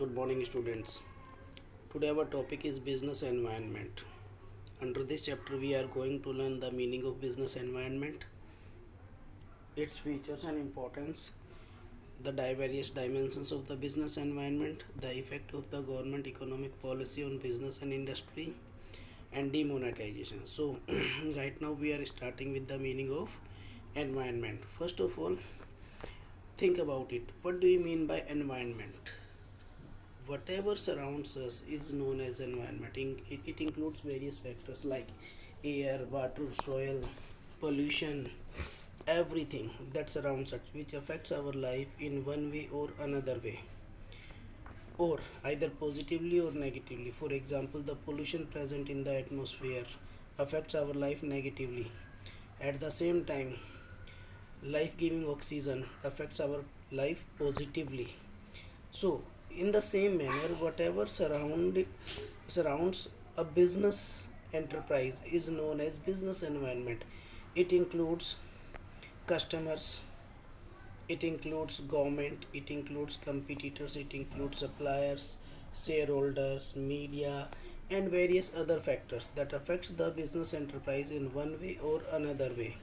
Good morning, students. Today, our topic is business environment. Under this chapter, we are going to learn the meaning of business environment, its features and importance, the various dimensions of the business environment, the effect of the government economic policy on business and industry, and demonetization. So, right now, we are starting with the meaning of environment. First of all, think about it. What do you mean by environment? Whatever surrounds us is known as environment. It includes various factors like air, water, soil, pollution, everything that surrounds us, which affects our life in one way or another way, or either positively or negatively. For example, the pollution present in the atmosphere affects our life negatively. At the same time, life giving oxygen affects our life positively. So, in the same manner, whatever surrounds a business enterprise is known as business environment. It includes customers, it includes government, it includes competitors, it includes suppliers, shareholders, media, and various other factors that affects the business enterprise in one way or another way.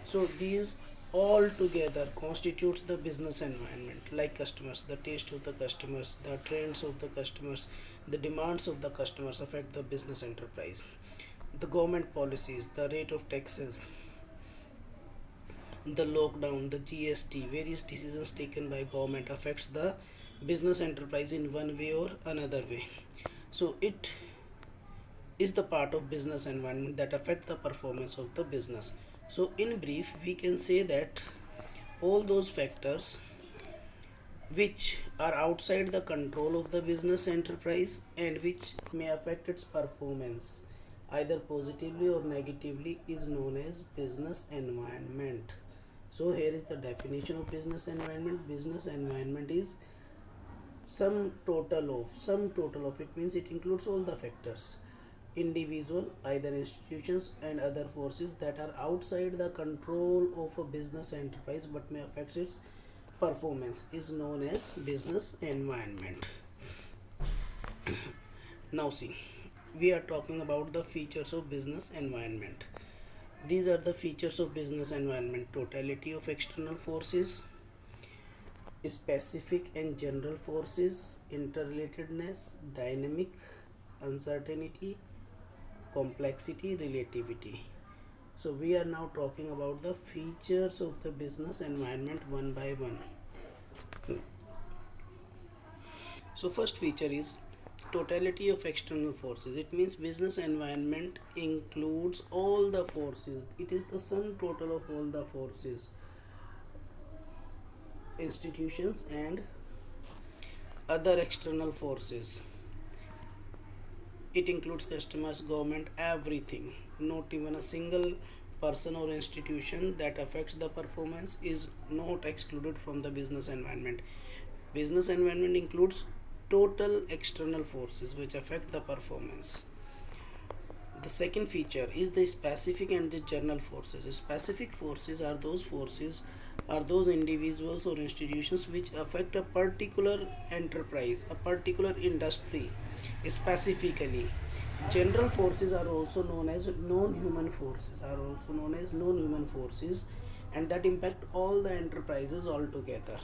So these all together constitutes the business environment, like customers, the taste of the customers, the trends of the customers, the demands of the customers affect the business enterprise. The government policies, the rate of taxes, the lockdown, the GST, various decisions taken by government affects the business enterprise in one way or another way. So it is the part of business environment that affect the performance of the business. So in brief, we can say that all those factors which are outside the control of the business enterprise and which may affect its performance either positively or negatively is known as business environment. So here is the definition of business environment. Business environment is sum total of it means it includes all the factors, individual, either institutions and other forces that are outside the control of a business enterprise but may affect its performance is known as business environment. Now see, we are talking about the features of business environment. These are the features of business environment: totality of external forces, specific and general forces, interrelatedness, dynamic, uncertainty, complexity, relativity. So we are now talking about the features of the business environment one by one. So first feature is totality of external forces. It means business environment includes all the forces. It is the sum total of all the forces, institutions and other external forces. It includes customers, government, everything. Not even a single person or institution that affects the performance is not excluded from the business environment. Business environment includes total external forces which affect the performance. The second feature is the specific and the general forces. Specific forces are those individuals or institutions which affect a particular enterprise, a particular industry specifically. General forces are also known as non-human forces and that impact all the enterprises altogether.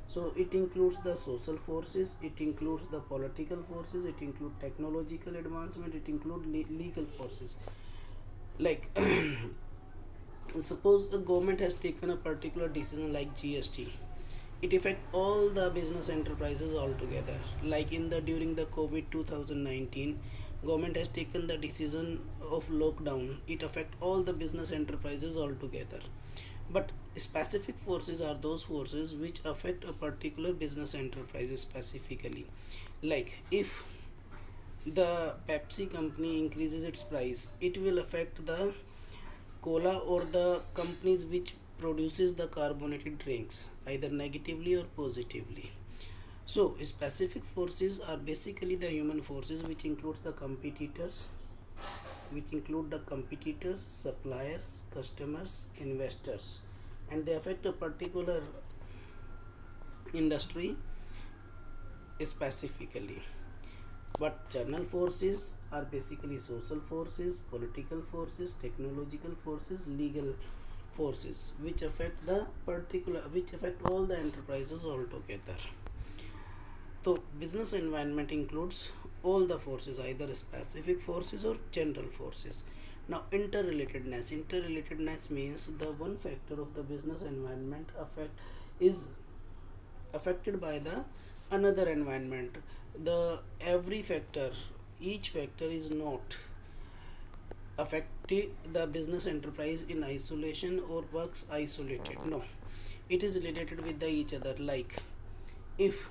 So it includes the social forces, it includes the political forces, it includes technological advancement, it includes legal forces. Like suppose a government has taken a particular decision like GST, it affects all the business enterprises altogether. Like in the during the COVID 2019, government has taken the decision of lockdown, it affects all the business enterprises altogether. But specific forces are those forces which affect a particular business enterprise specifically. Like if the Pepsi company increases its price, it will affect the cola or the companies which produces the carbonated drinks either negatively or positively. So specific forces are basically the human forces which include the competitors, suppliers, customers, investors, and they affect a particular industry specifically. But general forces are basically social forces, political forces, technological forces, legal forces, which affect all the enterprises altogether. So business environment includes all the forces, either specific forces or general forces. Now interrelatedness means the one factor of the business environment is affected by the another environment. The every factor, each factor is not affecting the business enterprise in isolation or works isolated. No, it is related with the each other. Like, if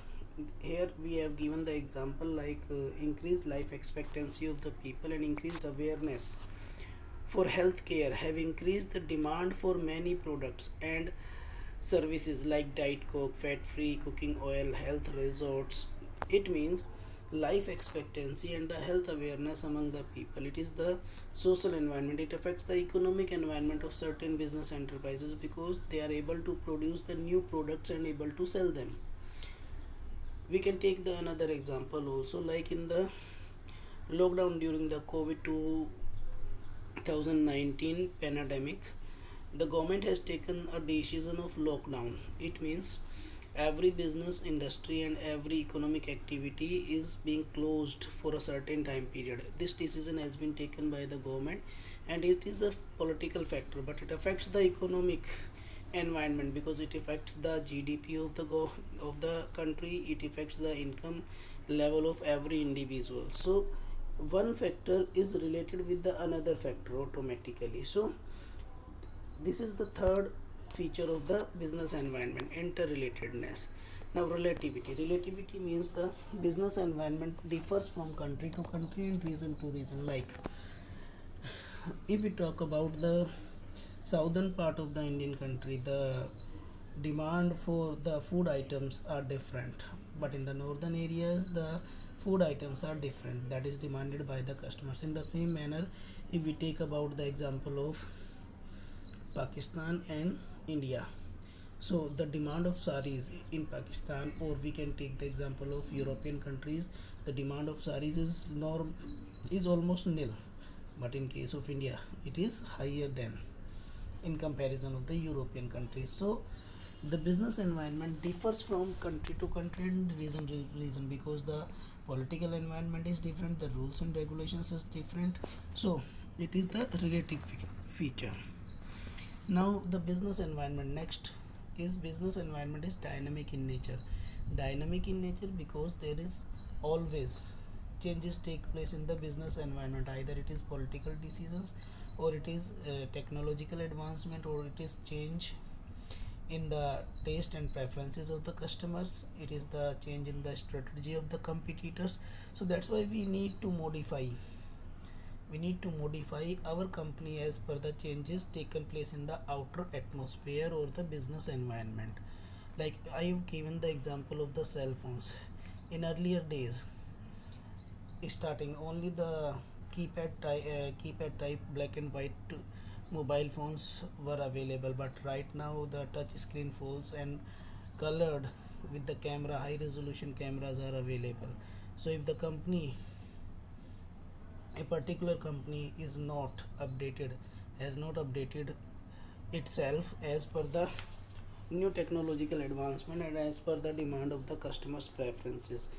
here we have given the example, like increased life expectancy of the people and increased awareness for healthcare have increased the demand for many products and services like diet coke, fat free cooking oil, health resorts. It means life expectancy and the health awareness among the people. It is the social environment. It affects the economic environment of certain business enterprises because they are able to produce the new products and able to sell them. We can take the another example also, like in the lockdown during the COVID 2019 pandemic. The government has taken a decision of lockdown. It means every business industry and every economic activity is being closed for a certain time period. This decision has been taken by the government, and it is a political factor, but it affects the economic environment because it affects the GDP of the country. It affects the income level of every individual. So one factor is related with the another factor automatically. So this is the third feature of the business environment, interrelatedness. Now relativity means the business environment differs from country to country and region to region. Like, if we talk about the southern part of the Indian country, the demand for the food items are different, but in the northern areas the food items are different, that is demanded by the customers. In the same manner, if we take about the example of Pakistan and India, so the demand of saris in Pakistan, or we can take the example of European countries, the demand of saris is almost nil, but in case of India it is higher than in comparison of the European countries. So the business environment differs from country to country and region to region because the political environment is different, the rules and regulations is different. So it is the relative feature. Now the business environment next is business environment is dynamic in nature. Dynamic in nature because there is always changes take place in the business environment, either it is political decisions or it is technological advancement or it is change in the taste and preferences of the customers, it is the change in the strategy of the competitors. So that's why we need to modify our company as per the changes taken place in the outer atmosphere or the business environment. Like, I have given the example of the cell phones. In earlier days, starting only the keypad type black and white mobile phones were available, but right now the touch screen phones and colored with the camera, high resolution cameras are available. So if a particular company is not updated, has not updated itself as per the new technological advancement and as per the demand of the customers preferences,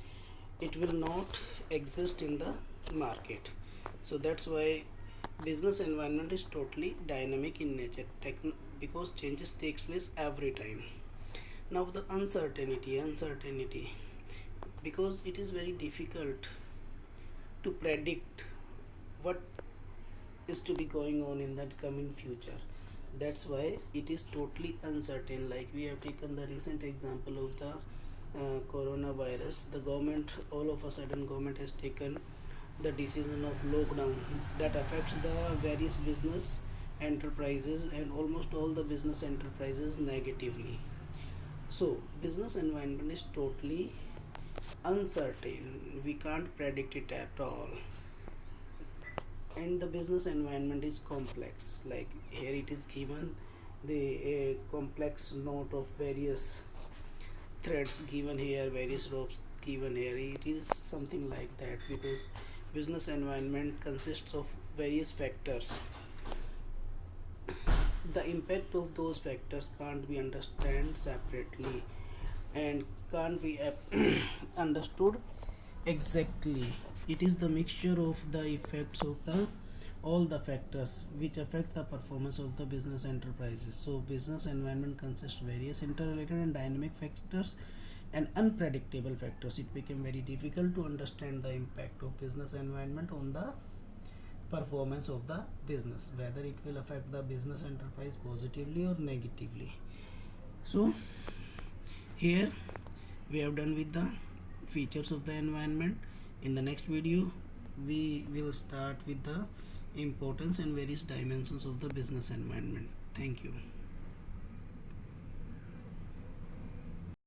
it will not exist in the market. So that's why business environment is totally dynamic in nature, because changes takes place every time. Now the uncertainty, because it is very difficult to predict what is to be going on in that coming future. That's why it is totally uncertain. Like, we have taken the recent example of the coronavirus. The government, all of a sudden government has taken the decision of lockdown that affects the various business enterprises and almost all the business enterprises negatively. So business environment is totally uncertain, we can't predict it at all. And the business environment is complex. Like, here it is given the complex note of various threads given here, various ropes given here. It is something like that because business environment consists of various factors. The impact of those factors can't be understood separately and can't be understood exactly. It is the mixture of the effects of the all the factors which affect the performance of the business enterprises. So business environment consists various interrelated and dynamic factors and unpredictable factors. It became very difficult to understand the impact of business environment on the performance of the business, whether it will affect the business enterprise positively or negatively. So here we have done with the features of the environment. In the next video we will start with the importance and various dimensions of the business environment. Thank you.